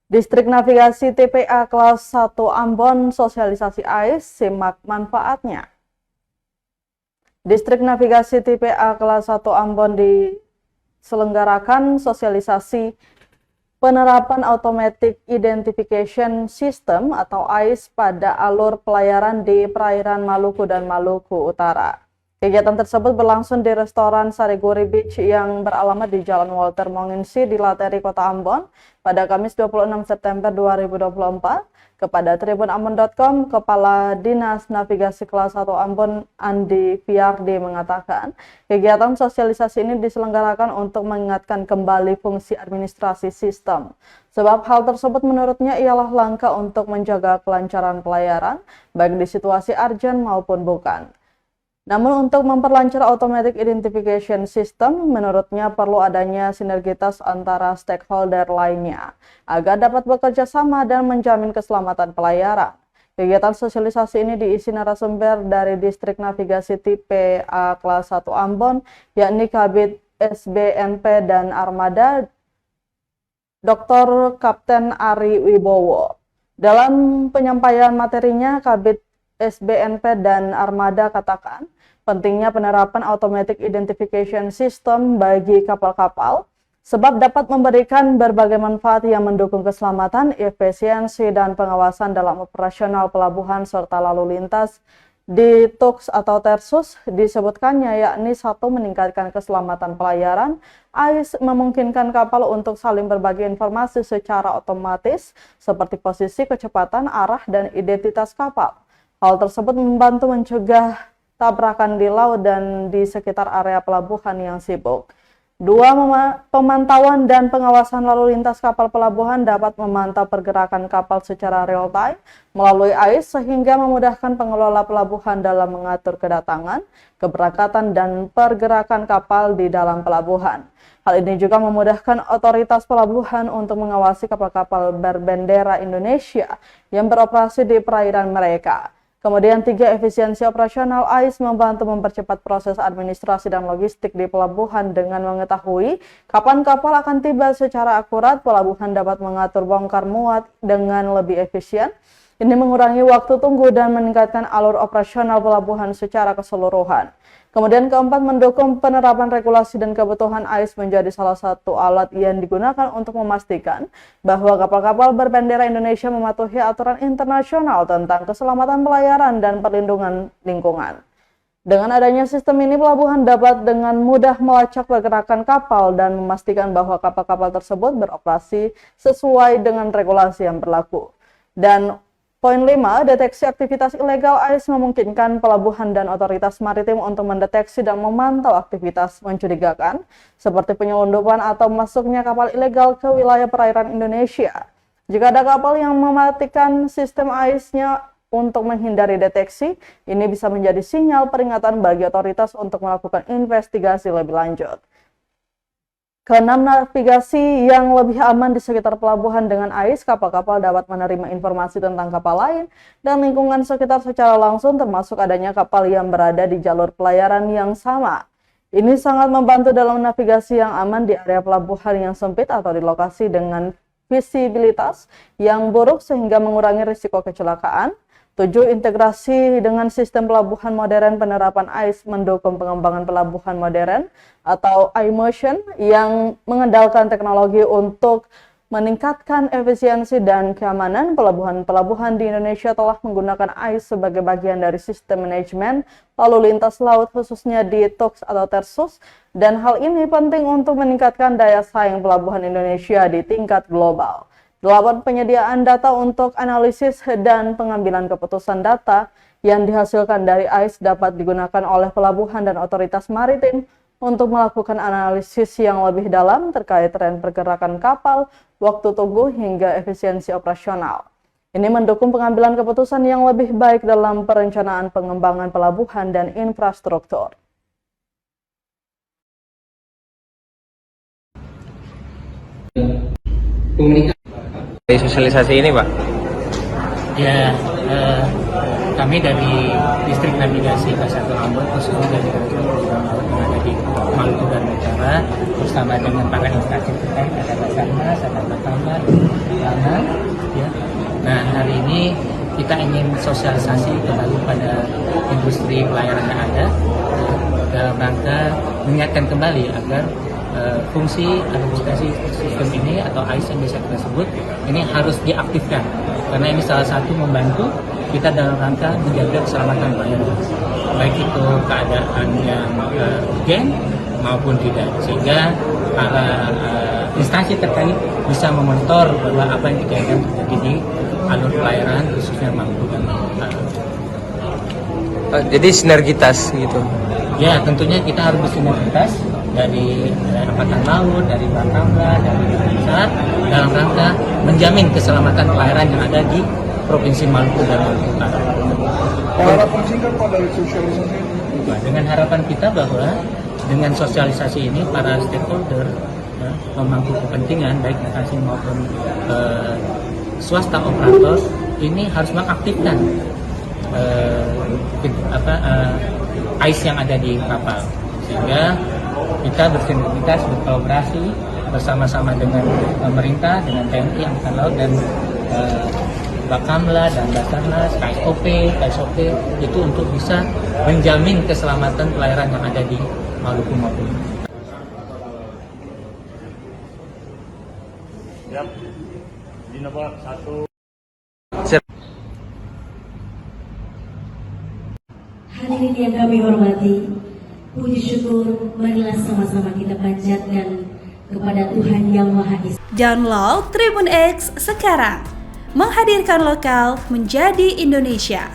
Distrik Navigasi TPA kelas 1 Ambon sosialisasi AIS, simak manfaatnya. Distrik Navigasi TPA kelas 1 Ambon diselenggarakan sosialisasi penerapan Automatic Identification System atau AIS pada alur pelayaran di perairan Maluku dan Maluku Utara. Kegiatan tersebut berlangsung di restoran Sariguri Beach yang beralamat di Jalan Walter Monginsi di Lateri, Kota Ambon pada Kamis 26 September 2024. Kepada tribunambon.com, Kepala Dinas Navigasi Kelas 1 Ambon Andi Fiardi mengatakan, kegiatan sosialisasi ini diselenggarakan untuk mengingatkan kembali fungsi administrasi sistem. Sebab hal tersebut menurutnya ialah langkah untuk menjaga kelancaran pelayaran, baik di situasi urgent maupun bukan. Namun untuk memperlancar Automatic Identification System, menurutnya perlu adanya sinergitas antara stakeholder lainnya agar dapat bekerja sama dan menjamin keselamatan pelayaran. Kegiatan sosialisasi ini diisi narasumber dari Distrik Navigasi Tipe A kelas 1 Ambon, yakni Kabid SBNP dan Armada Dr. Kapten Ari Wibowo. Dalam penyampaian materinya, Kabid SBNP dan Armada katakan, pentingnya penerapan Automatic Identification System bagi kapal-kapal, sebab dapat memberikan berbagai manfaat yang mendukung keselamatan, efisiensi, dan pengawasan dalam operasional pelabuhan serta lalu lintas. Di TUKS atau Tersus disebutkannya yakni 1. Meningkatkan keselamatan pelayaran. AIS memungkinkan kapal untuk saling berbagi informasi secara otomatis seperti posisi, kecepatan, arah, dan identitas kapal. Hal tersebut membantu mencegah tabrakan di laut dan di sekitar area pelabuhan yang sibuk. 2. Pemantauan dan pengawasan lalu lintas kapal pelabuhan dapat memantau pergerakan kapal secara real time melalui AIS sehingga memudahkan pengelola pelabuhan dalam mengatur kedatangan, keberangkatan, dan pergerakan kapal di dalam pelabuhan. Hal ini juga memudahkan otoritas pelabuhan untuk mengawasi kapal-kapal berbendera Indonesia yang beroperasi di perairan mereka. Kemudian 3. Efisiensi operasional AIS membantu mempercepat proses administrasi dan logistik di pelabuhan dengan mengetahui kapan kapal akan tiba secara akurat. Pelabuhan dapat mengatur bongkar muat dengan lebih efisien. Ini mengurangi waktu tunggu dan meningkatkan alur operasional pelabuhan secara keseluruhan. Kemudian 4. Mendukung penerapan regulasi dan kebutuhan AIS menjadi salah satu alat yang digunakan untuk memastikan bahwa kapal-kapal berbendera Indonesia mematuhi aturan internasional tentang keselamatan pelayaran dan perlindungan lingkungan. Dengan adanya sistem ini, pelabuhan dapat dengan mudah melacak pergerakan kapal dan memastikan bahwa kapal-kapal tersebut beroperasi sesuai dengan regulasi yang berlaku. Dan poin 5, deteksi aktivitas ilegal. AIS memungkinkan pelabuhan dan otoritas maritim untuk mendeteksi dan memantau aktivitas mencurigakan seperti penyelundupan atau masuknya kapal ilegal ke wilayah perairan Indonesia. Jika ada kapal yang mematikan sistem AIS-nya untuk menghindari deteksi, ini bisa menjadi sinyal peringatan bagi otoritas untuk melakukan investigasi lebih lanjut. 6. Navigasi yang lebih aman di sekitar pelabuhan. Dengan AIS, kapal-kapal dapat menerima informasi tentang kapal lain dan lingkungan sekitar secara langsung, termasuk adanya kapal yang berada di jalur pelayaran yang sama. Ini sangat membantu dalam navigasi yang aman di area pelabuhan yang sempit atau di lokasi dengan visibilitas yang buruk sehingga mengurangi risiko kecelakaan. 7. Integrasi dengan sistem pelabuhan modern. Penerapan AIS mendukung pengembangan pelabuhan modern atau iMotion yang mengandalkan teknologi untuk meningkatkan efisiensi dan keamanan. Pelabuhan-pelabuhan di Indonesia telah menggunakan AIS sebagai bagian dari sistem manajemen lalu lintas laut khususnya di TUKS atau Tersus, dan hal ini penting untuk meningkatkan daya saing pelabuhan Indonesia di tingkat global. 8. Penyediaan data untuk analisis dan pengambilan keputusan. Data yang dihasilkan dari AIS dapat digunakan oleh pelabuhan dan otoritas maritim untuk melakukan analisis yang lebih dalam terkait tren pergerakan kapal, waktu tunggu, hingga efisiensi operasional. Ini mendukung pengambilan keputusan yang lebih baik dalam perencanaan pengembangan pelabuhan dan infrastruktur. Sosialisasi ini, Pak? Ya, kami dari Distrik Navigasi K1 Ambon, khususnya dari Kementerian Laut yang ada di Maluku dan Utara, bersama dengan para instansi terkait, ada Basarnas, ada Bakamla, Lana, ya. Nah, hari ini kita ingin sosialisasi kembali pada industri pelayaran yang ada, dalam rangka mengingatkan kembali agar fungsi administrasi sistem ini atau AIS yang biasa kita sebut ini harus diaktifkan, karena ini salah satu membantu kita dalam rangka menjaga keselamatan pelayaran, baik itu keadaan yang urgen maupun tidak, sehingga para instansi terkait bisa memonitor bahwa apa yang kejadian terjadi di alur pelayaran khususnya Maluku dan Utara. Jadi sinergitas gitu. Ya, tentunya kita harus bersinergitas dari Angkatan Laut, dari Bakamla, dari Pusat dalam rangka menjamin keselamatan pelayaran yang ada di Provinsi Maluku dan Maluku Utara. Harapan singkat Pak dari sosialisasi ini? Nah, dengan harapan kita bahwa dengan sosialisasi ini para stakeholder pemangku kepentingan baik instansi maupun swasta operator ini harus mengaktifkan AIS yang ada di kapal, sehingga kita bersinergitas berkolaborasi bersama-sama dengan pemerintah, dengan TNI Angkatan Laut dan Bakamla dan Basarnas, KSOP itu untuk bisa menjamin keselamatan pelayaran yang ada di Maluku maupun. Siap. Di nomor 1. Hadirin yang kami hormati, puji syukur marilah sama-sama kita panjatkan kepada Tuhan Yang Maha Esa. Download Tribun X sekarang, menghadirkan lokal menjadi Indonesia.